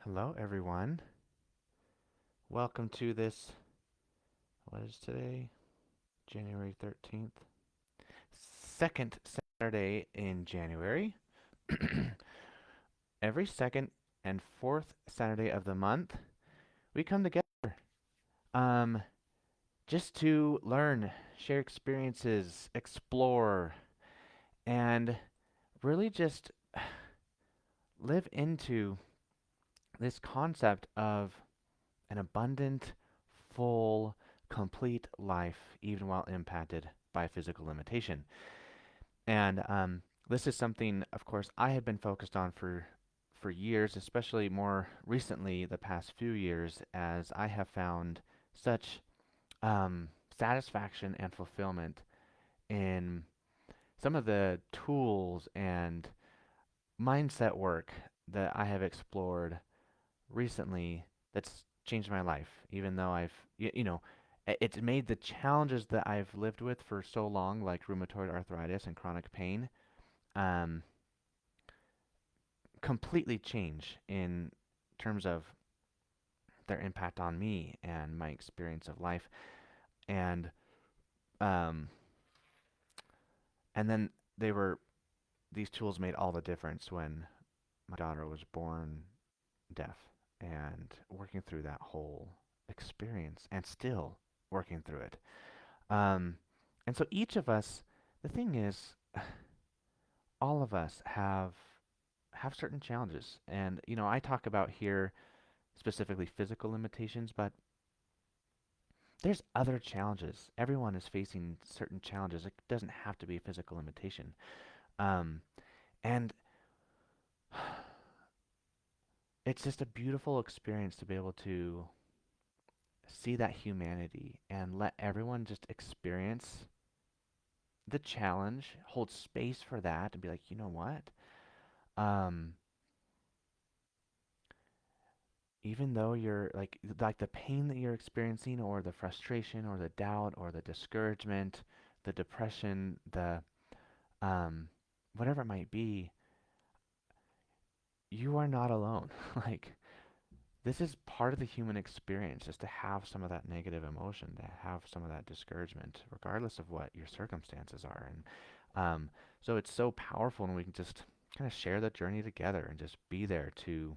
Hello, everyone. Welcome to this, what is today? January 13th. Second Saturday in January. Every second and fourth Saturday of the month, we come together um, just to learn, share experiences, explore, and really just live into this concept of an abundant, full, complete life, even while impacted by physical limitation. And this is something, of course, I have been focused on for years, especially more recently, the past few years, as I have found such satisfaction and fulfillment in some of the tools and mindset work that I have explored recently that's changed my life, even though it's made the challenges that I've lived with for so long, like rheumatoid arthritis and chronic pain, um, completely change in terms of their impact on me and my experience of life. And um, and then they were these tools made all the difference when my daughter was born deaf and working through that whole experience and still working through it. Um, and so each of us, the thing is, all of us have certain challenges. And I talk about here specifically physical limitations, but there's other challenges. Everyone is facing certain challenges. It doesn't have to be a physical limitation. Um, and it's just a beautiful experience to be able to see that humanity and let everyone just experience the challenge, hold space for that, and be like, you know what? Um, Even though you're like the pain that you're experiencing, or the frustration, or the doubt, or the discouragement, the depression, the um, whatever it might be, you are not alone. Like, this is part of the human experience, just to have some of that negative emotion, to have some of that discouragement, regardless of what your circumstances are. And so it's so powerful when we can just kind of share the journey together and just be there to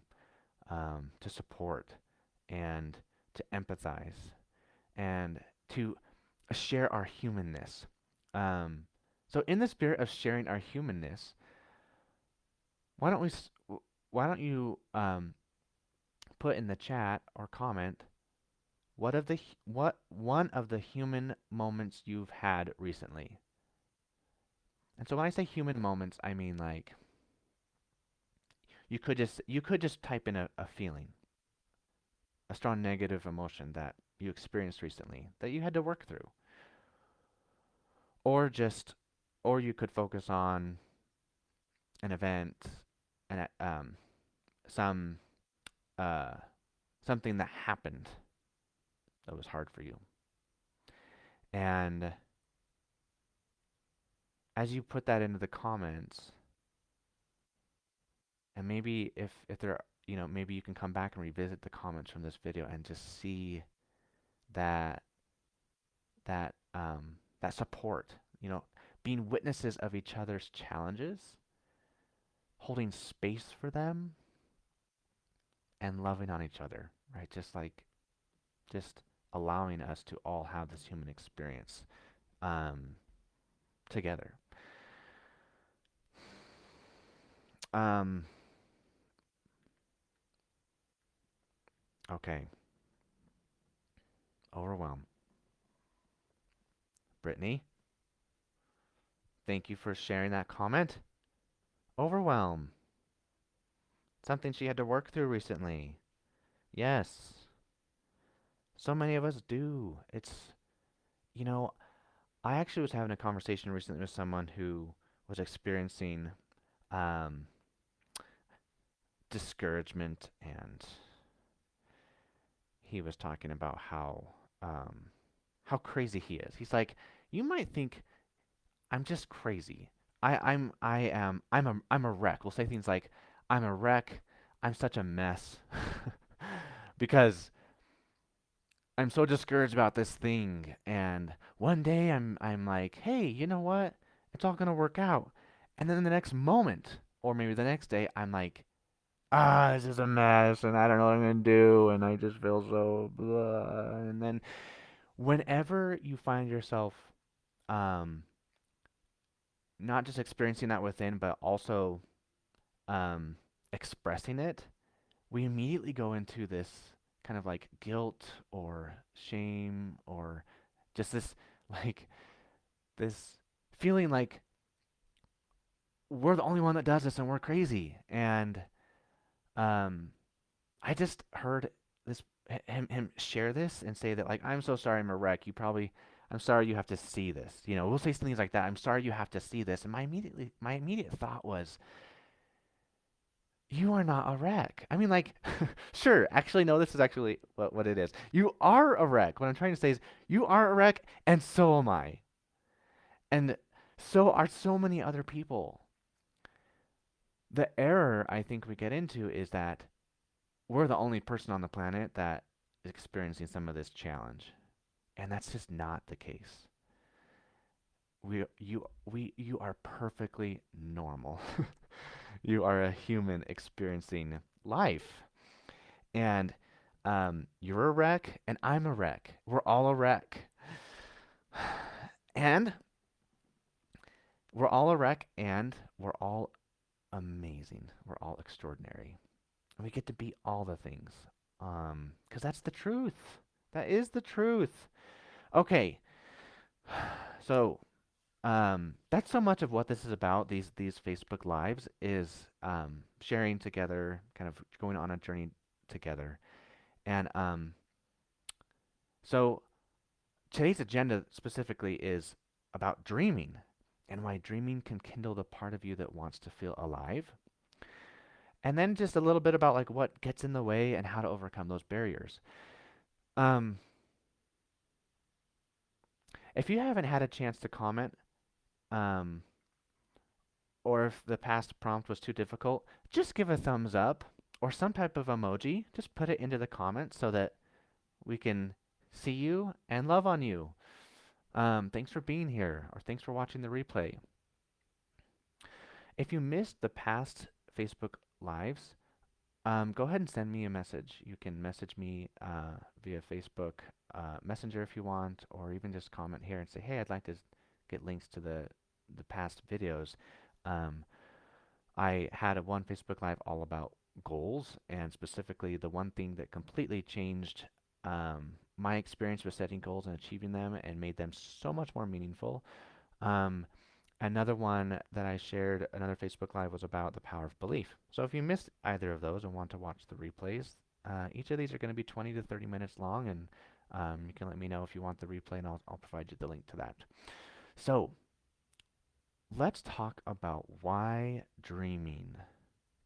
support and to empathize and to share our humanness. Um, so, in the spirit of sharing our humanness, why don't we? Why don't you put in the chat or comment what one of the human moments you've had recently? And so when I say human moments, I mean like you could just type in a feeling, a strong negative emotion that you experienced recently that you had to work through, or just or you could focus on an event and some uh, something that happened that was hard for you. And as you put that into the comments, and maybe if there maybe you can come back and revisit the comments from this video and just see that that support, being witnesses of each other's challenges, holding space for them, and loving on each other, right? Just allowing us to all have this human experience um, together. Um, okay, overwhelm. Brittany, thank you for sharing that comment. Overwhelm. Something she had to work through recently. Yes, so many of us do. You know, I actually was having a conversation recently with someone who was experiencing um, discouragement, and he was talking about how crazy he is. He's like, you might think I'm just crazy. I'm a wreck. We'll say things like, I'm a wreck. I'm such a mess because I'm so discouraged about this thing. And one day I'm like, hey, you know what? It's all gonna work out. And then the next moment, or maybe the next day, I'm like, this is a mess, and I don't know what I'm gonna do, and I just feel so blah. And then whenever you find yourself, um, not just experiencing that within, but also um, expressing it, we immediately go into this kind of like guilt or shame or just this like this feeling like we're the only one that does this and we're crazy. And um, I just heard this him share this and say that like I'm so sorry I'm a wreck. I'm sorry you have to see this. You know, we'll say things like that. I'm sorry you have to see this. And my immediate thought was, you are not a wreck. I mean, like, sure, actually, no, this is actually what it is. You are a wreck. What I'm trying to say is, you are a wreck, and so am I. And so are so many other people. The error I think we get into is that we're the only person on the planet that is experiencing some of this challenge. And that's just not the case. You are perfectly normal. You are a human experiencing life. And you're a wreck, and I'm a wreck. We're all a wreck. And we're all a wreck, and we're all amazing. We're all extraordinary. And we get to be all the things. 'Cause that's the truth. That is the truth. Okay. So, that's so much of what this is about. These Facebook Lives is sharing together, kind of going on a journey together. And so today's agenda specifically is about dreaming and why dreaming can kindle the part of you that wants to feel alive. And then just a little bit about like what gets in the way and how to overcome those barriers. Um, if you haven't had a chance to comment, um, or if the past prompt was too difficult, just give a thumbs up or some type of emoji. Just put it into the comments so that we can see you and love on you. Thanks for being here, or thanks for watching the replay. If you missed the past Facebook Lives, go ahead and send me a message. You can message me via Facebook Messenger if you want, or even just comment here and say, "Hey, I'd like to get links to the past videos." Um, I had one Facebook Live all about goals, and specifically the one thing that completely changed my experience with setting goals and achieving them, and made them so much more meaningful. Um, Another one that I shared, another Facebook Live, was about the power of belief. So if you missed either of those and want to watch the replays, each of these are going to be 20 to 30 minutes long, and you can let me know if you want the replay, and I'll provide you the link to that. So let's talk about why dreaming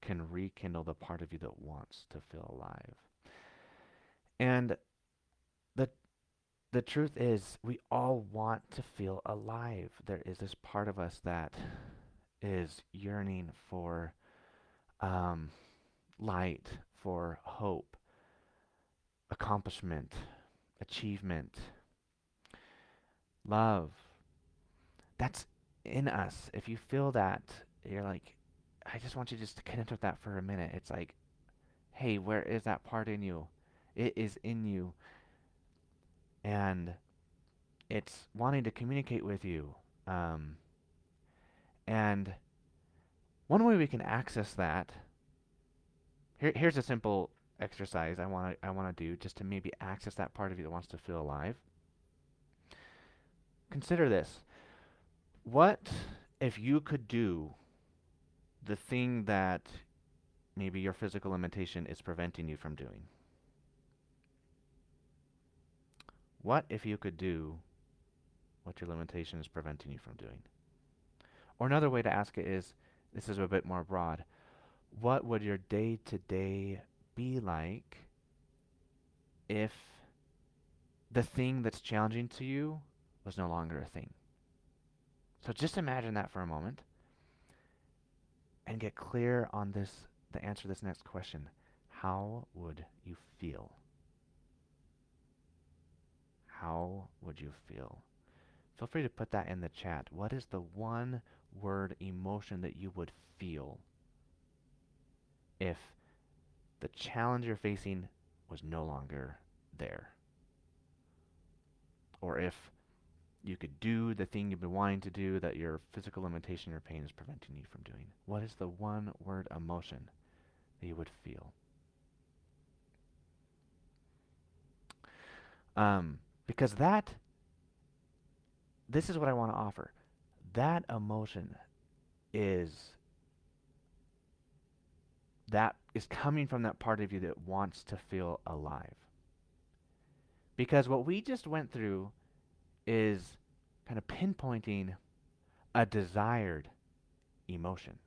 can rekindle the part of you that wants to feel alive. And the the truth is, we all want to feel alive. There is this part of us that is yearning for um, light, for hope, accomplishment, achievement, love. That's in us. If you feel that, you're like, I just want you just to connect with that for a minute. It's like, hey, where is that part in you? It is in you, and it's wanting to communicate with you. Um, and one way we can access that, here's a simple exercise I want to do just to maybe access that part of you that wants to feel alive. Consider this. What if you could do the thing that maybe your physical limitation is preventing you from doing? What if you could do what your limitation is preventing you from doing? Or another way to ask it is, this is a bit more broad. What would your day to day be like if the thing that's challenging to you was no longer a thing? So just imagine that for a moment and get clear on the answer to this next question, how would you feel? How would you feel? Feel free to put that in the chat. What is the one word emotion that you would feel if the challenge you're facing was no longer there? Or if you could do the thing you've been wanting to do that your physical limitation or pain is preventing you from doing? What is the one word emotion that you would feel? Because this is what I want to offer. That emotion is that is coming from that part of you that wants to feel alive. Because what we just went through is kind of pinpointing a desired emotion.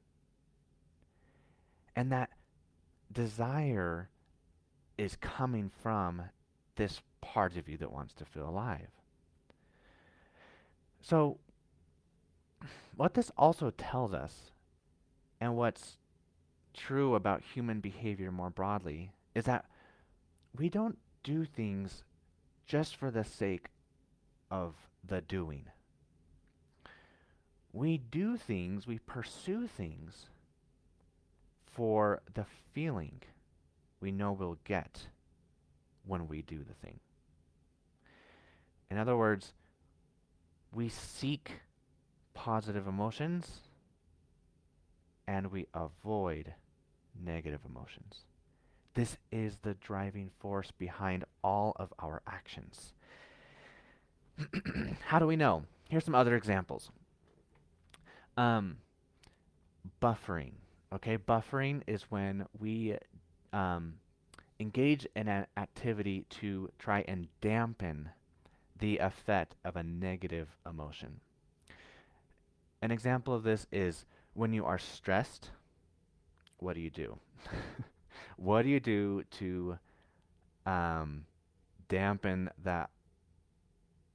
And that desire is coming from this part of you that wants to feel alive. So, what this also tells us, and what's true about human behavior more broadly, is that we don't do things just for the sake of the doing. We do things, we pursue things for the feeling we know we'll get when we do the thing. In other words, we seek positive emotions and we avoid negative emotions. This is the driving force behind all of our actions. How do we know? Here's some other examples. Um, Buffering. Okay, buffering is when we um, engage in an activity to try and dampen the effect of a negative emotion. An example of this is when you are stressed, what do you do? What do you do to um, dampen that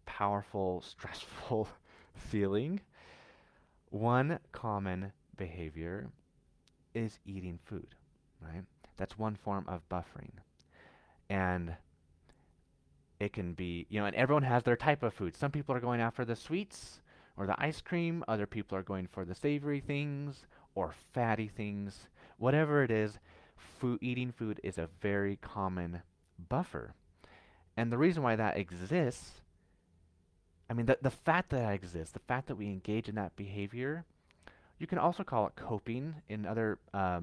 powerful, stressful feeling? One common behavior is eating food, right? That's one form of buffering. And it can be, and everyone has their type of food. Some people are going after the sweets or the ice cream. Other people are going for the savory things or fatty things. Whatever it is, eating food is a very common buffer. And the reason why that exists, I mean, the fact that that exists, the fact that we engage in that behavior, you can also call it coping in other uh,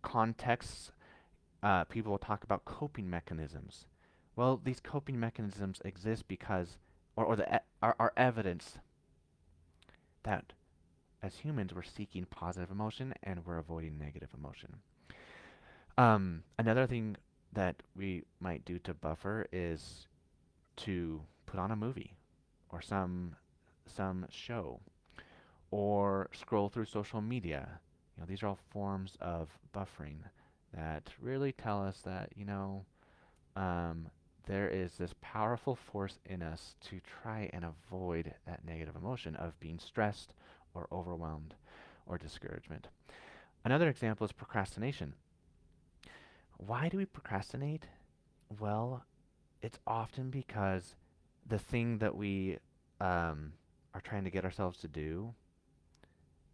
contexts. People will talk about coping mechanisms. Well, these coping mechanisms exist because, are evidence that as humans we're seeking positive emotion and we're avoiding negative emotion. Another thing that we might do to buffer is to put on a movie or some show or scroll through social media. These are all forms of buffering that really tell us that, um, there is this powerful force in us to try and avoid that negative emotion of being stressed or overwhelmed or discouragement. Another example is procrastination. Why do we procrastinate? Well, it's often because the thing that we are trying to get ourselves to do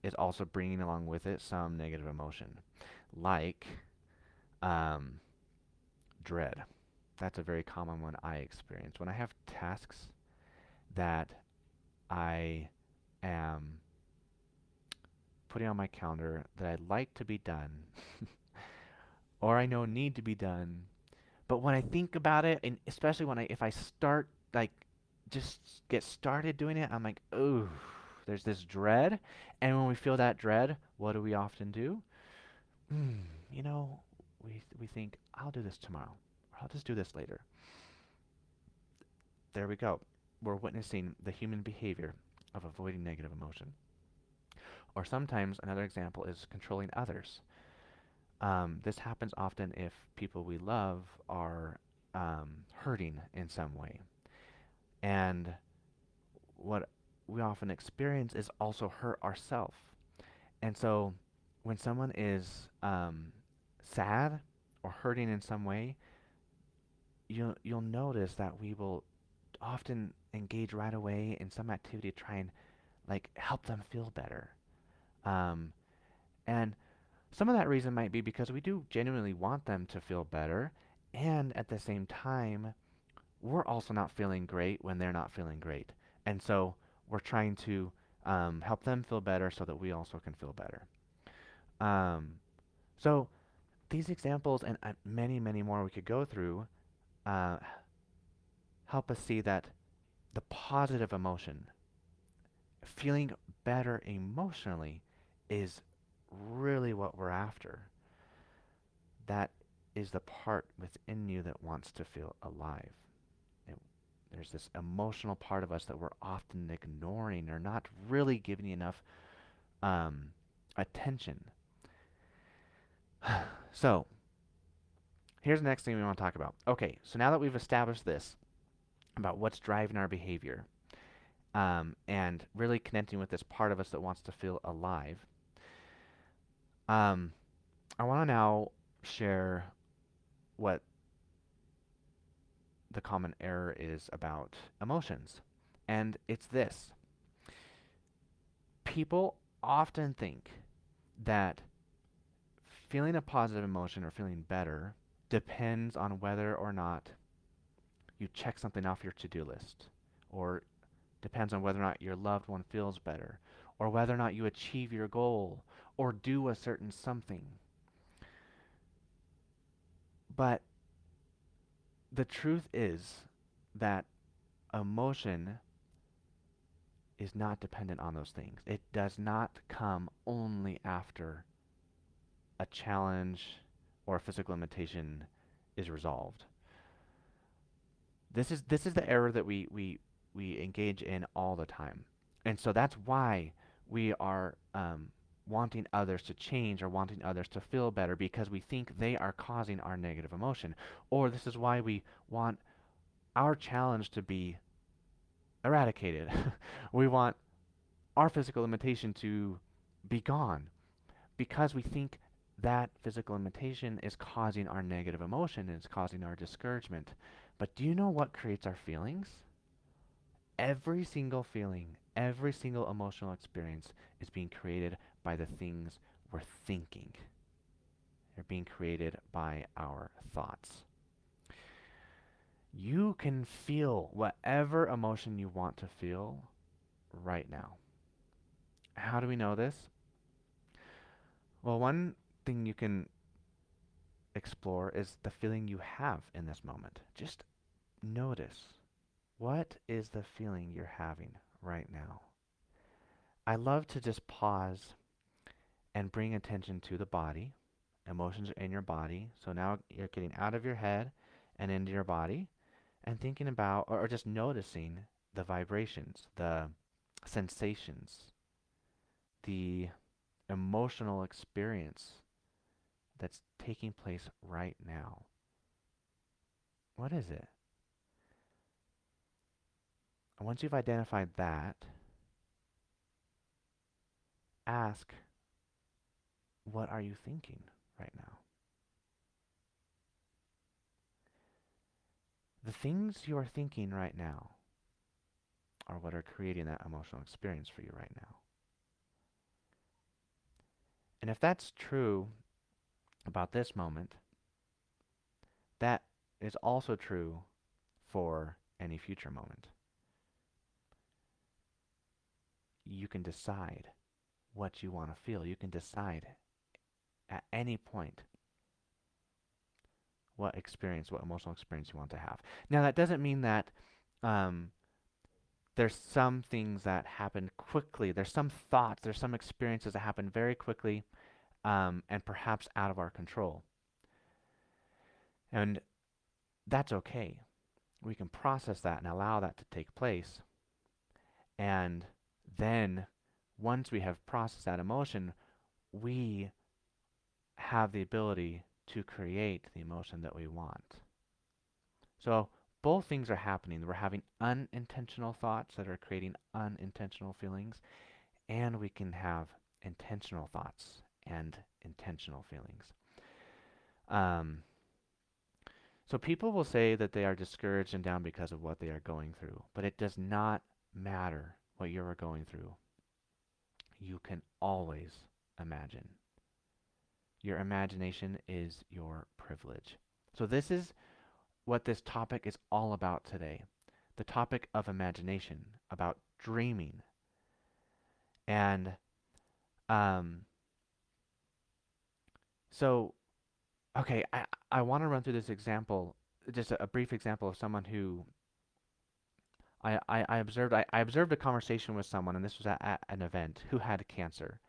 is also bringing along with it some negative emotion, like um, dread. That's a very common one I experience. When I have tasks that I am putting on my calendar that I'd like to be done, or I know need to be done, but when I think about it, and especially if I start, like, just get started doing it, I'm like, oh, there's this dread. And when we feel that dread, what do we often do? Hmm, you know, we think, I'll do this tomorrow, or I'll just do this later. There we go. We're witnessing the human behavior of avoiding negative emotion. Or sometimes another example is controlling others. This happens often if people we love are hurting in some way. And what we often experience is also hurt ourselves. And so when someone is sad or hurting in some way, you'll notice that we will often engage right away in some activity to try and like help them feel better. Um, and some of that reason might be because we do genuinely want them to feel better, and at the same time, we're also not feeling great when they're not feeling great. And so we're trying to help them feel better so that we also can feel better. Um, so these examples and many, many more we could go through uh, help us see that the positive emotion, feeling better emotionally, is really what we're after. That is the part within you that wants to feel alive. It, there's this emotional part of us that we're often ignoring or not really giving enough um, attention. So, here's the next thing we want to talk about. Okay, so now that we've established this about what's driving our behavior and really connecting with this part of us that wants to feel alive, um, I want to now share what the common error is about emotions. And it's this: people often think that feeling a positive emotion or feeling better depends on whether or not you check something off your to do list, or depends on whether or not your loved one feels better, or whether or not you achieve your goal, or do a certain something. But the truth is that emotion is not dependent on those things. It does not come only after a challenge or a physical limitation is resolved. This is the error that we engage in all the time, and so that's why we are wanting others to change or wanting others to feel better because we think they are causing our negative emotion, or this is why we want our challenge to be eradicated. We want our physical limitation to be gone because we think that physical limitation is causing our negative emotion and is causing our discouragement. But do you know what creates our feelings? Every single feeling, every single emotional experience is being created by the things we're thinking. They're being created by our thoughts. You can feel whatever emotion you want to feel right now. How do we know this? Well, one thing you can explore is the feeling you have in this moment. Just notice, what is the feeling you're having right now? I love to just pause and bring attention to the body. Emotions are in your body. So now you're getting out of your head and into your body and thinking about or just noticing the vibrations, the sensations, the emotional experience that's taking place right now. What is it? And once you've identified that, ask, what are you thinking right now? The things you are thinking right now are what are creating that emotional experience for you right now. And if that's true about this moment, that is also true for any future moment. You can decide what you want to feel. You can decide at any point what emotional experience you want to have. Now, that doesn't mean that um, there's some things that happen quickly. There's some thoughts, there's some experiences that happen very quickly and perhaps out of our control. And that's okay. We can process that and allow that to take place. And then once we have processed that emotion, we have the ability to create the emotion that we want. So both things are happening. We're having unintentional thoughts that are creating unintentional feelings, and we can have intentional thoughts and intentional feelings. Um, so people will say that they are discouraged and down because of what they are going through, but it does not matter what you are going through. You can always imagine. Your imagination is your privilege. So this is what this topic is all about today. The topic of imagination, about dreaming. And um, so, okay, I want to run through this example, just a brief example of someone who I observed. I observed a conversation with someone, and this was at an event, who had cancer.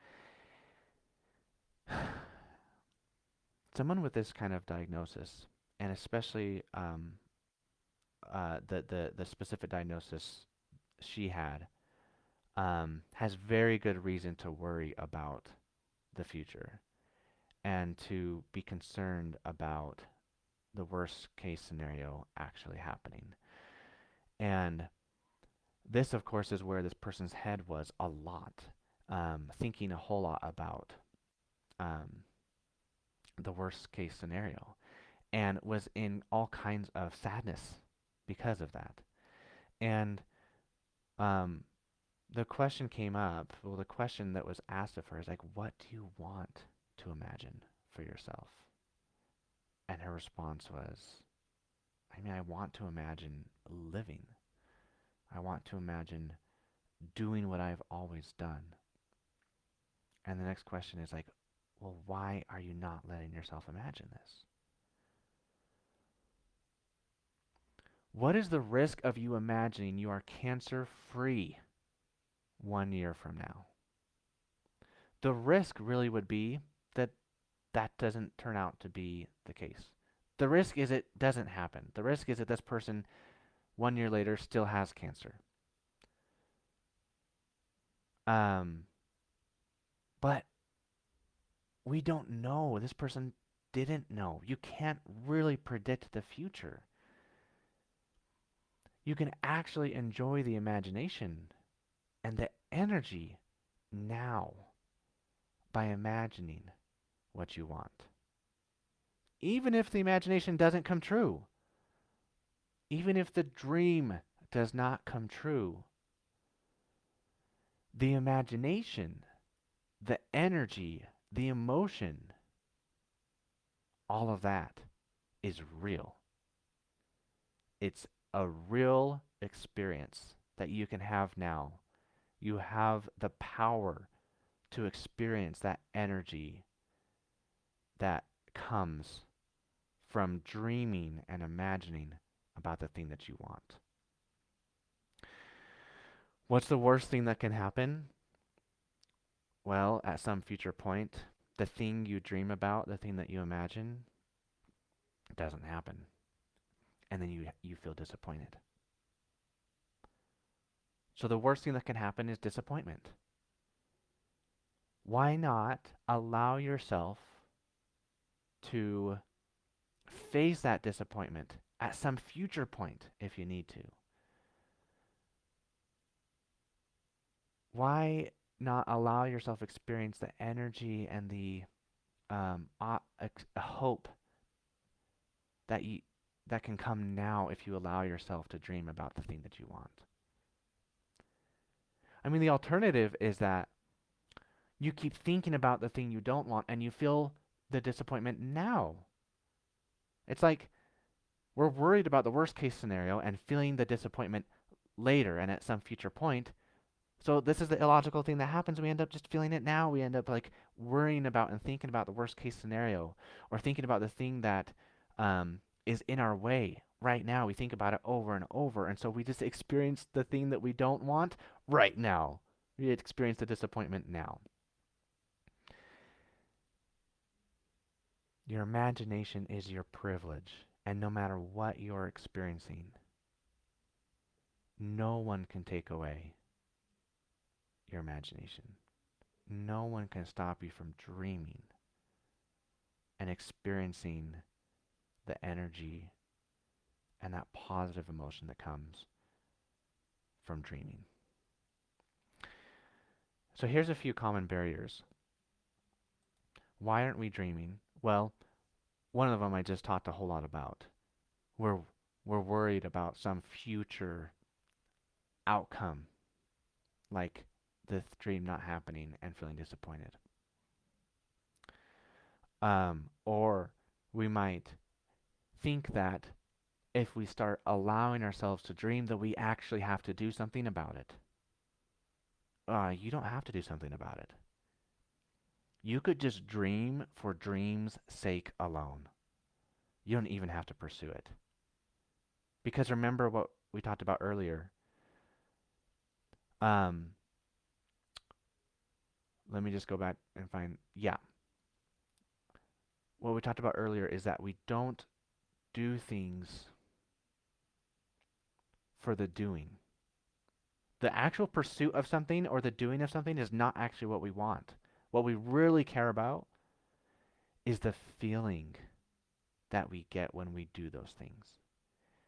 Someone with this kind of diagnosis, and especially the specific diagnosis she had, has very good reason to worry about the future and to be concerned about the worst case scenario actually happening. And this, of course, is where this person's head was a lot, thinking a whole lot about um, the worst case scenario, and was in all kinds of sadness because of that. And um, the question came up, well, the question that was asked of her is like, what do you want to imagine for yourself? And her response was, I mean, I want to imagine living. I want to imagine doing what I've always done. And the next question is like, well, why are you not letting yourself imagine this? What is the risk of you imagining you are cancer free 1 year from now? The risk really would be that that doesn't turn out to be the case. The risk is it doesn't happen. The risk is that this person 1 year later still has cancer. Um, but we don't know. This person didn't know. You can't really predict the future. You can actually enjoy the imagination and the energy now by imagining what you want. Even if the imagination doesn't come true, even if the dream does not come true, the imagination, the energy, the emotion, all of that is real. It's a real experience that you can have now. You have the power to experience that energy that comes from dreaming and imagining about the thing that you want. What's the worst thing that can happen? Well, at some future point, the thing you dream about, the thing that you imagine, doesn't happen. And then you feel disappointed. So the worst thing that can happen is disappointment. Why not allow yourself to face that disappointment at some future point if you need to? Why not allow yourself experience the energy and the hope that you that can come now if you allow yourself to dream about the thing that you want? I mean, the alternative is that you keep thinking about the thing you don't want and you feel the disappointment now. It's like we're worried about the worst case scenario and feeling the disappointment later and at some future point. So this is the illogical thing that happens. We end up just feeling it now. We end up like worrying about and thinking about the worst case scenario, or thinking about the thing that is in our way right now. We think about it over and over, and so we just experience the thing that we don't want right now. We experience the disappointment now. Your imagination is your privilege, and no matter what you're experiencing, no one can take away your imagination. No one can stop you from dreaming and experiencing the energy and that positive emotion that comes from dreaming. So here's a few common barriers. Why aren't we dreaming? Well, one of them I just talked a whole lot about. We're we're worried about some future outcome, like the dream not happening and feeling disappointed. Or we might think that if we start allowing ourselves to dream, that we actually have to do something about it. You don't have to do something about it. You could just dream for dream's sake alone. You don't even have to pursue it. Because remember what we talked about earlier. Um, Let me just go back and find, yeah. What we talked about earlier is that we don't do things for the doing. The actual pursuit of something or the doing of something is not actually what we want. What we really care about is the feeling that we get when we do those things.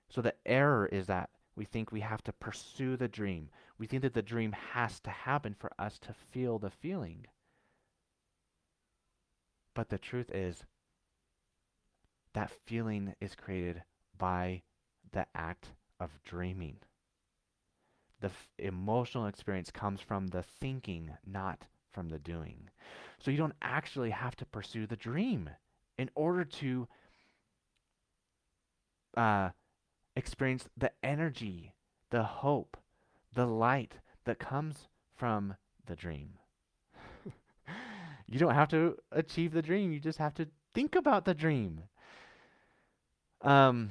So the error is that we think we have to pursue the dream. We think that the dream has to happen for us to feel the feeling. But the truth is that feeling is created by the act of dreaming. The emotional experience comes from the thinking, not from the doing. So you don't actually have to pursue the dream in order to uh, experience the energy, the hope, the light that comes from the dream. You don't have to achieve the dream, you just have to think about the dream. Um,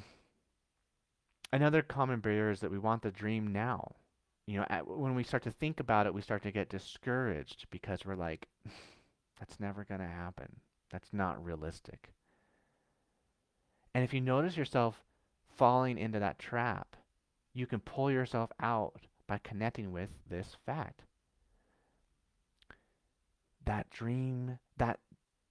Another common barrier is that we want the dream now. When we start to think about it, we start to get discouraged because we're like, that's never going to happen. That's not realistic. And if you notice yourself falling into that trap, you can pull yourself out by connecting with this fact. That dream, that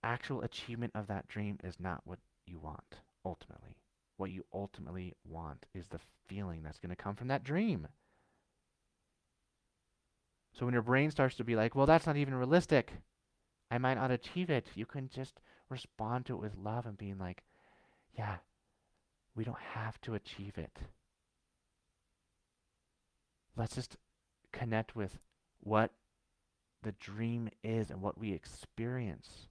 actual achievement of that dream is not what you want ultimately. What you ultimately want is the feeling that's going to come from that dream. So when your brain starts to be like, well, that's not even realistic, I might not achieve it, you can just respond to it with love and being like, yeah, we don't have to achieve it. Let's just connect with what the dream is and what we experience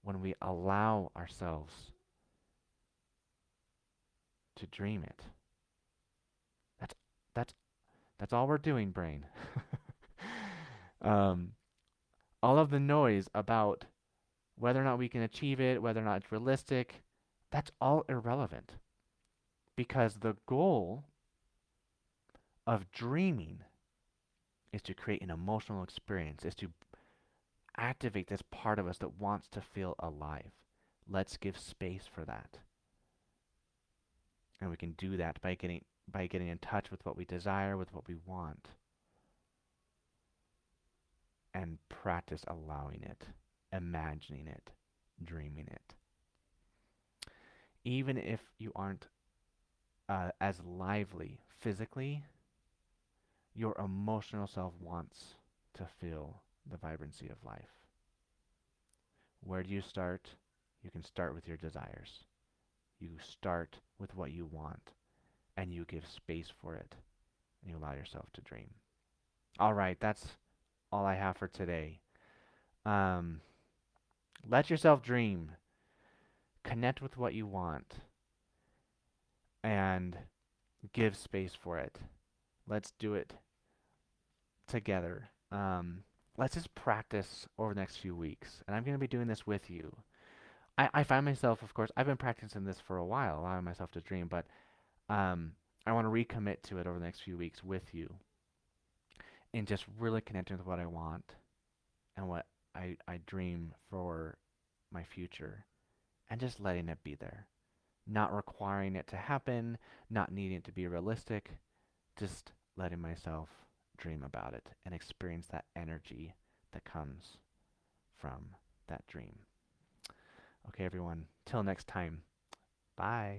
when we allow ourselves to dream it. That's that's that's all we're doing, brain. um, all of the noise about whether or not we can achieve it, whether or not it's realistic, that's all irrelevant. Because the goal of dreaming is to create an emotional experience, is to activate this part of us that wants to feel alive. Let's give space for that. And we can do that by getting in touch with what we desire, with what we want, and practice allowing it, imagining it, dreaming it. Even if you aren't as lively physically, your emotional self wants to feel the vibrancy of life. Where do you start? You can start with your desires. You start with what you want, and you give space for it, and you allow yourself to dream. All right, that's all I have for today. Um, Let yourself dream. Connect with what you want, and give space for it. Let's do it together. Let's just practice over the next few weeks, and I'm going to be doing this with you. I find myself, of course, I've been practicing this for a while, allowing myself to dream, but I want to recommit to it over the next few weeks with you and just really connecting with what I want and what I dream for my future and just letting it be there. Not requiring it to happen, not needing it to be realistic, just letting myself dream about it and experience that energy that comes from that dream. Okay, everyone, till next time, bye.